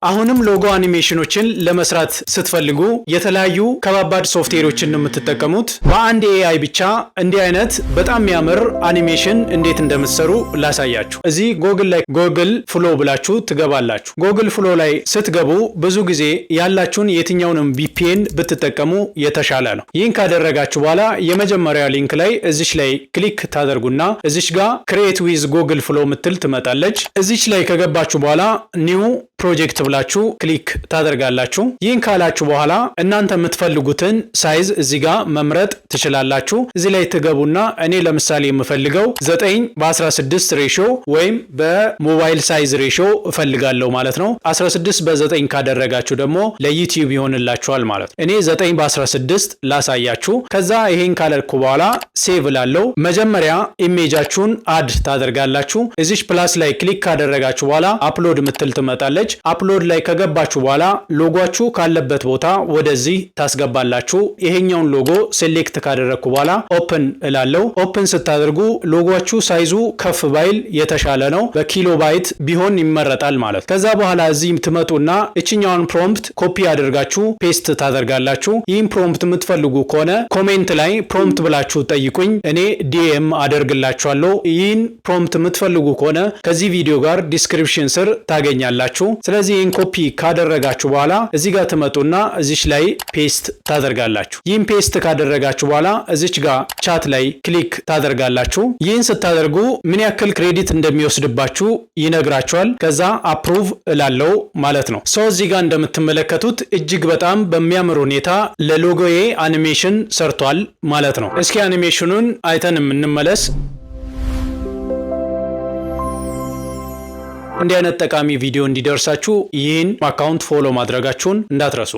አሁንም ሎጎ አኒሜሽኖችን ለመስራት ስትፈልጉ የተለያዩ ከባባድ ሶፍትዌሮችን ነው የምትጠቀሙት። በአንድ ኤአይ ብቻ እንዲህ አይነት በጣም የሚያምር አኒሜሽን እንዴት እንደምትሰሩ ላሳያችሁ። እዚህ ጎግል ላይ ጎግል ፍሎ ብላችሁ ትገባላችሁ። ጎግል ፍሎ ላይ ስትገቡ ብዙ ጊዜ ያላችሁን የትኛውንም ቪፒኤን ብትጠቀሙ የተሻለ ነው። ይህን ካደረጋችሁ በኋላ የመጀመሪያ ሊንክ ላይ እዚች ላይ ክሊክ ታደርጉና እዚች ጋር ክሬት ዊዝ ጎግል ፍሎ ምትል ትመጣለች። እዚች ላይ ከገባችሁ በኋላ ኒው ፕሮጀክት ብላችሁ ክሊክ ታደርጋላችሁ። ይህን ካላችሁ በኋላ እናንተ የምትፈልጉትን ሳይዝ እዚህ ጋር መምረጥ ትችላላችሁ። እዚህ ላይ ትገቡና እኔ ለምሳሌ የምፈልገው 9:16 ሬሽዮ ወይም በሞባይል ሳይዝ ሬሽዮ እፈልጋለሁ ማለት ነው። 16 በ9 ካደረጋችሁ ደግሞ ለዩቲዩብ ይሆንላችኋል ማለት ነው። እኔ 9:16 ላሳያችሁ። ከዛ ይሄን ካለልኩ በኋላ ሴቭ ላለው መጀመሪያ ኢሜጃችሁን አድ ታደርጋላችሁ። እዚች ፕላስ ላይ ክሊክ ካደረጋችሁ በኋላ አፕሎድ ምትል ትመጣለች። አፕሎድ ላይ ከገባችሁ በኋላ ሎጎአችሁ ካለበት ቦታ ወደዚህ ታስገባላችሁ። ይሄኛውን ሎጎ ሴሌክት ካደረግኩ በኋላ ኦፕን እላለሁ። ኦፕን ስታደርጉ ሎጎአችሁ ሳይዙ ከፍ ባይል የተሻለ ነው። በኪሎ ባይት ቢሆን ይመረጣል ማለት። ከዛ በኋላ እዚህ ትመጡና እችኛውን ፕሮምፕት ኮፒ አድርጋችሁ ፔስት ታደርጋላችሁ። ይህን ፕሮምፕት የምትፈልጉ ከሆነ ኮሜንት ላይ ፕሮምፕት ብላችሁ ጠይቁኝ፣ እኔ ዲኤም አደርግላችኋለሁ። ይህን ፕሮምፕት የምትፈልጉ ከሆነ ከዚህ ቪዲዮ ጋር ዲስክሪፕሽን ስር ታገኛላችሁ። ስለዚህ ይህን ኮፒ ካደረጋችሁ በኋላ እዚህ ጋር ትመጡና እዚች ላይ ፔስት ታደርጋላችሁ። ይህን ፔስት ካደረጋችሁ በኋላ እዚች ጋር ቻት ላይ ክሊክ ታደርጋላችሁ። ይህን ስታደርጉ ምን ያክል ክሬዲት እንደሚወስድባችሁ ይነግራችኋል። ከዛ አፕሩቭ እላለው ማለት ነው። ሰው እዚህ ጋር እንደምትመለከቱት እጅግ በጣም በሚያምር ሁኔታ ለሎጎዬ አኒሜሽን ሰርቷል ማለት ነው። እስኪ አኒሜሽኑን አይተን እንመለስ። እንዲህ አይነት ጠቃሚ ቪዲዮ እንዲደርሳችሁ ይህን አካውንት ፎሎ ማድረጋችሁን እንዳትረሱ።